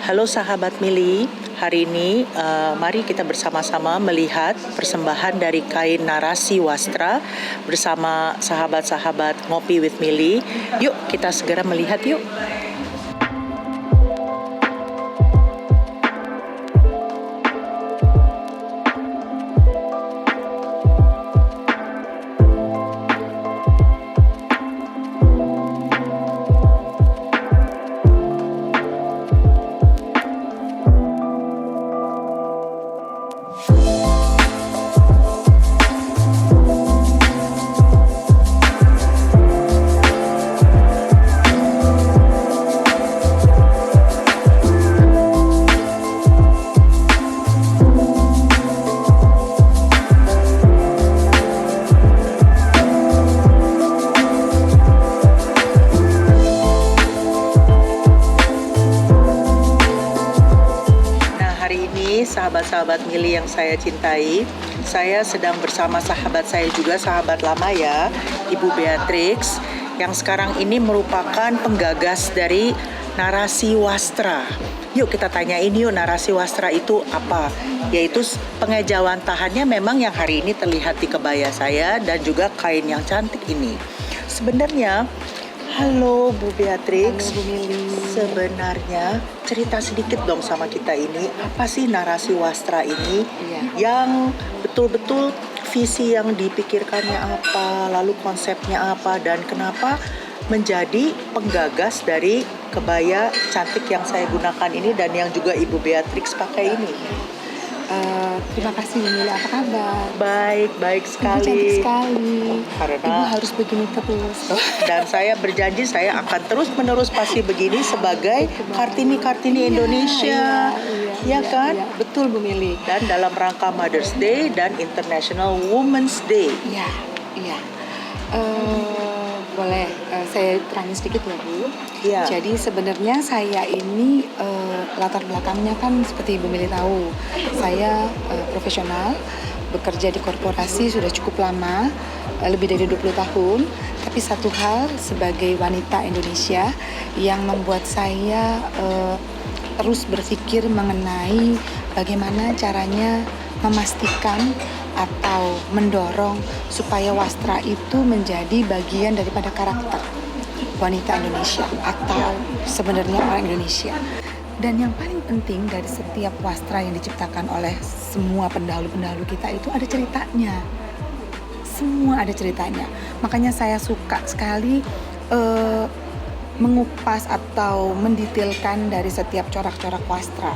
Halo sahabat Mili, hari ini mari kita bersama-sama melihat persembahan dari kain narasi wastra bersama sahabat-sahabat Ngopi with Mili. Yuk kita segera melihat yuk. Sahabat-sahabat Mili yang saya cintai, saya sedang bersama sahabat saya juga, sahabat lama ya, Ibu Beatrix, yang sekarang ini merupakan penggagas dari narasi wastra. Yuk kita tanyain yuk, narasi wastra itu apa? Yaitu pengejawantahannya memang yang hari ini terlihat di kebaya saya dan juga kain yang cantik ini. Sebenarnya, halo Bu Beatrix. Halo Bu Mili. Sebenarnya cerita sedikit dong sama kita ini, apa sih narasi wastra ini? Yang betul-betul visi yang dipikirkannya apa, lalu konsepnya apa, dan kenapa menjadi penggagas dari kebaya cantik yang saya gunakan ini dan yang juga Ibu Beatrix pakai ini. Terima kasih Bu Mili, apa kabar? Baik sekali. Ibu cantik sekali. Karena Ibu harus begini terus. Dan saya berjanji saya akan terus-menerus pasti begini sebagai Kartini Indonesia. Iya kan? Iya, betul Bu Mili. Dan dalam rangka Mother's Day dan International Women's Day. Iya. Boleh saya terangin sedikit ya Bu. Iya. Jadi sebenarnya saya ini latar belakangnya kan seperti Ibu Mili tahu, saya profesional, bekerja di korporasi sudah cukup lama, lebih dari 20 tahun. Tapi satu hal sebagai wanita Indonesia yang membuat saya terus berpikir mengenai bagaimana caranya memastikan atau mendorong supaya wastra itu menjadi bagian daripada karakter wanita Indonesia atau sebenarnya orang Indonesia. Dan yang paling penting dari setiap wastra yang diciptakan oleh semua pendahulu-pendahulu kita itu ada ceritanya. Semua ada ceritanya. Makanya saya suka sekali mengupas atau mendetailkan dari setiap corak-corak wastra.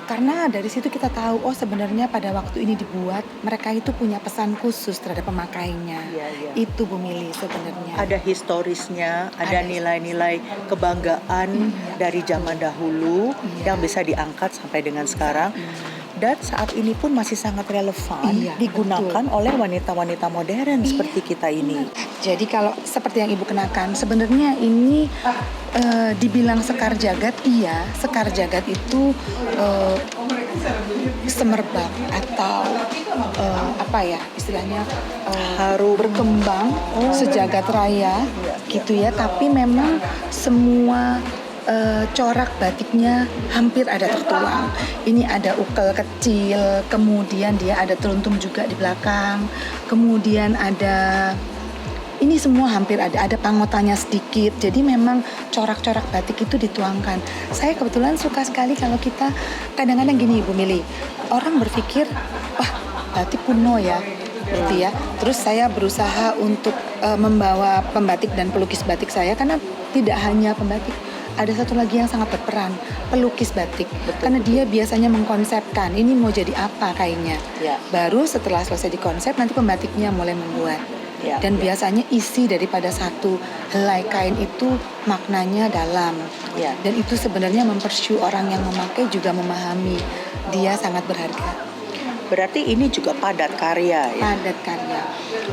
Karena dari situ kita tahu, oh sebenarnya pada waktu ini dibuat, mereka itu punya pesan khusus terhadap pemakainya. Iya. Itu Bu Mili sebenarnya. Ada historisnya, ada nilai-nilai kebanggaan dari zaman dahulu yang bisa diangkat sampai dengan sekarang. Dan saat ini pun masih sangat relevan digunakan oleh wanita-wanita modern seperti kita ini. Jadi kalau seperti yang Ibu kenakan, sebenarnya ini dibilang sekar jagat, iya. Sekar jagat itu semerbak atau apa ya istilahnya, harum berkembang sejagat raya gitu ya. Tapi memang semua corak batiknya hampir ada tertuang. Ini ada ukel kecil, kemudian dia ada teruntum juga di belakang, kemudian ada ini semua hampir ada pangotannya sedikit. Jadi memang corak-corak batik itu dituangkan. Saya kebetulan suka sekali kalau kita kadang-kadang gini Bu Mili, orang berpikir wah batik kuno ya gitu ya. Terus saya berusaha untuk membawa pembatik dan pelukis batik saya, karena tidak hanya pembatik, ada satu lagi yang sangat berperan, pelukis batik. Karena dia biasanya mengkonsepkan ini mau jadi apa kainnya. Baru setelah selesai dikonsep nanti pembatiknya mulai membuat. Dan biasanya isi daripada satu helai kain itu maknanya dalam. Dan itu sebenarnya mempersu orang yang memakai juga memahami dia sangat berharga. Berarti ini juga padat karya ya? Padat karya.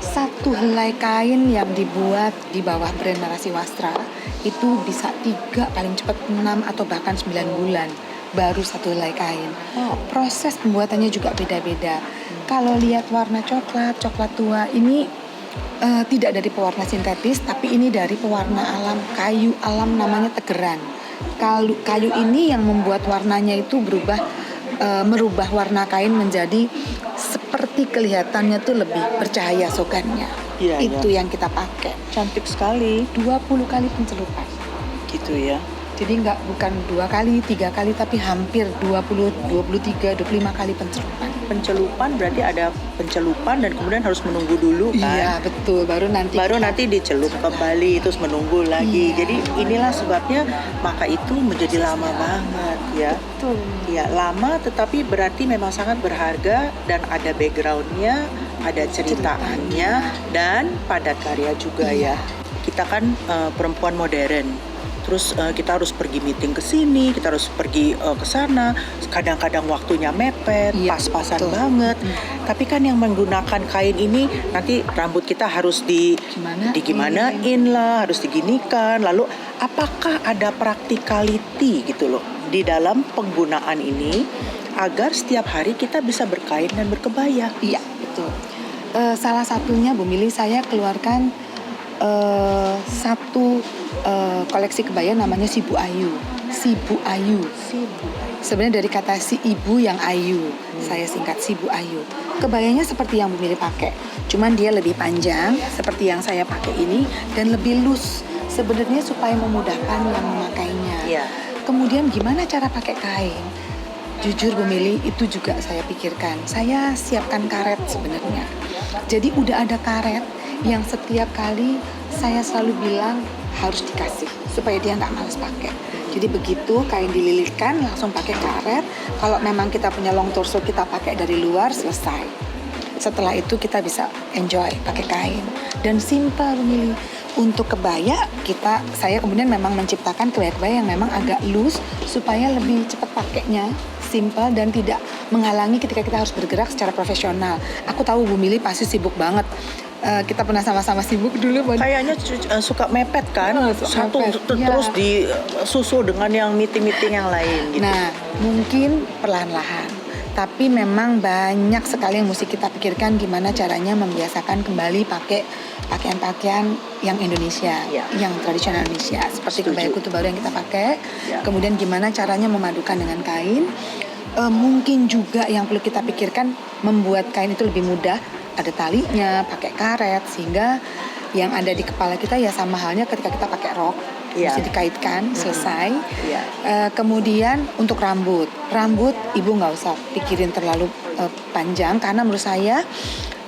Satu helai kain yang dibuat di bawah brand Narasi Wastra itu bisa 3, paling cepat 6 atau bahkan 9 bulan baru satu helai kain. Proses pembuatannya juga beda-beda. Kalau lihat warna coklat tua ini tidak dari pewarna sintetis, tapi ini dari pewarna alam, kayu alam namanya tegeran. kayu ini yang membuat warnanya itu merubah warna kain menjadi seperti kelihatannya tuh lebih bercahaya sogannya. Iya, Itu iya. yang kita pakai. Cantik sekali 20 kali pencelupan. gitu ya. Jadi bukan 2 kali, 3 kali, tapi hampir 20, 23, 25 kali pencelupan. Pencelupan berarti ada pencelupan dan kemudian harus menunggu dulu kan. Iya, betul. Baru nanti Dicelup kembali terus menunggu lagi. Iya. Jadi inilah sebabnya maka itu menjadi lama banget ya. Betul. Ya lama tetapi berarti memang sangat berharga dan ada backgroundnya, ada ceritaannya dan padat karya juga Iya. ya. Kita kan perempuan modern. Terus kita harus pergi meeting ke sini, kita harus pergi ke sana. Kadang-kadang waktunya mepet, Iya, pas-pasan betul. banget. Tapi kan yang menggunakan kain ini nanti rambut kita harus digimanain lah, harus diginikan. Lalu apakah ada practicality gitu loh di dalam penggunaan ini agar setiap hari kita bisa berkain dan berkebaya? Iya, betul. Salah satunya Bu Mili, saya keluarkan satu koleksi kebaya namanya Sibu Ayu. Sibu Ayu. Sebenarnya dari kata si ibu yang ayu, saya singkat Sibu Ayu. Kebayanya seperti yang Bu Mili pakai, cuman dia lebih panjang seperti yang saya pakai ini dan lebih loose. Sebenarnya supaya memudahkan yang memakainya. Iya. Kemudian gimana cara pakai kain? Jujur Bu Mili, itu juga saya pikirkan. Saya siapkan karet sebenarnya. Jadi udah ada karet yang setiap kali saya selalu bilang harus dikasih supaya dia nggak malas pakai. Jadi begitu kain dililitkan langsung pakai karet. Kalau memang kita punya long torso kita pakai dari luar, selesai. Setelah itu kita bisa enjoy pakai kain dan simple Bu Mili. Untuk kebaya saya kemudian memang menciptakan kebaya-kebaya yang memang agak loose supaya lebih cepat pakainya, simple dan tidak menghalangi ketika kita harus bergerak secara profesional. Aku tahu Bu Mili pasti sibuk banget. Kita pernah sama-sama sibuk dulu. Kayaknya suka mepet kan, satu mepet, terus ya. disusul dengan yang meeting-meeting yang lain gitu. Nah, mungkin perlahan-lahan. Tapi memang banyak sekali yang mesti kita pikirkan gimana caranya membiasakan kembali pakai pakaian-pakaian yang Indonesia, Ya. yang tradisional Indonesia. Seperti Setuju. kebaya kutu baru yang kita pakai. Ya. Kemudian gimana caranya memadukan dengan kain. Mungkin juga yang perlu kita pikirkan membuat kain itu lebih mudah. Ada talinya, pakai karet, sehingga yang ada di kepala kita ya sama halnya ketika kita pakai rok. Ya. Bisa dikaitkan, selesai. Ya. Kemudian untuk rambut ibu nggak usah pikirin terlalu panjang karena menurut saya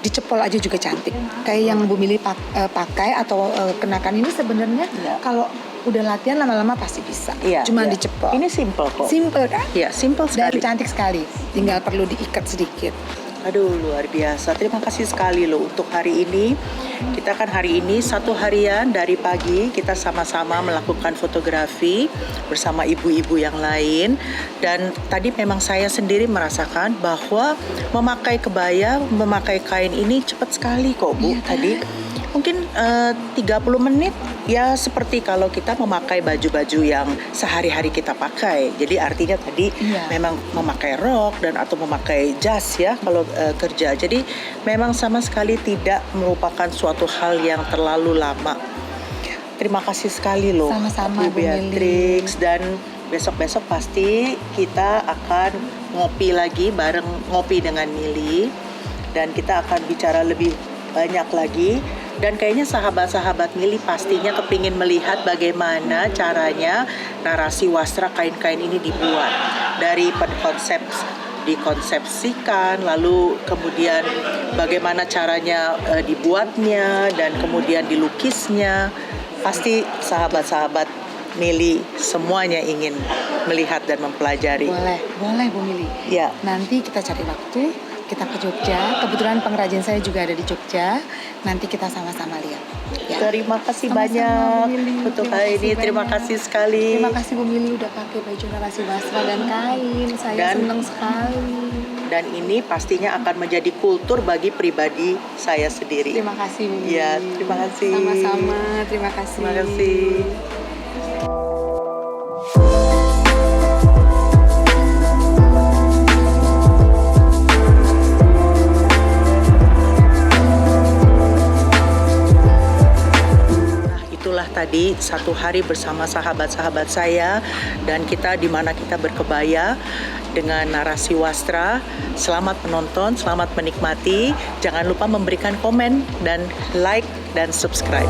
dicepol aja juga cantik. Kayak yang Bu Mili pakai atau kenakan ini sebenarnya Ya. kalau udah latihan lama-lama pasti bisa. Iya, Cuma iya. dicepol. Ini simple kok. Simple kan? Ya, simple Dan sekali. cantik sekali. Tinggal perlu diikat sedikit. Aduh, luar biasa. Terima kasih sekali loh untuk hari ini. Kita kan hari ini satu harian dari pagi kita sama-sama melakukan fotografi bersama ibu-ibu yang lain. Dan tadi memang saya sendiri merasakan bahwa memakai kebaya, memakai kain ini cepat sekali kok Bu. Iya kan? Tadi mungkin 30 menit ya seperti kalau kita memakai baju-baju yang sehari-hari kita pakai. Jadi artinya tadi Iya. memang memakai rok dan atau memakai jas ya kalau kerja. Jadi memang sama sekali tidak merupakan suatu hal yang terlalu lama. Terima kasih sekali loh Sama-sama, Bu Bu Mili. Beatrix, dan besok-besok pasti kita akan ngopi lagi bareng, ngopi dengan Mili, dan kita akan bicara lebih banyak lagi. Dan kayaknya sahabat-sahabat Mili pastinya kepingin melihat bagaimana caranya narasi wastra kain-kain ini dibuat. Dari dikonsepsikan, lalu kemudian bagaimana caranya dibuatnya, dan kemudian dilukisnya. Pasti sahabat-sahabat Mili semuanya ingin melihat dan mempelajari. Boleh Bu Mili. Ya. Nanti kita cari waktu, kita ke Jogja. Kebetulan pengrajin saya juga ada di Jogja. Nanti kita sama-sama lihat. Ya. Terima kasih Sama-sama, banyak Bu Mili. untuk Terima hari kasih ini. Terima banyak. kasih sekali. Terima kasih Bu Mili udah pakai baju narasi wastra dan kain. Saya Dan- senang sekali. Dan ini pastinya akan menjadi kultur bagi pribadi saya sendiri. Terima kasih Bu Mili. Ya, terima kasih. Sama-sama. Terima kasih. Terima kasih. Nah, itulah tadi satu hari bersama sahabat-sahabat saya, dan kita di mana kita berkebaya dengan narasi wastra. Selamat menonton, selamat menikmati. Jangan lupa memberikan komen dan like dan subscribe.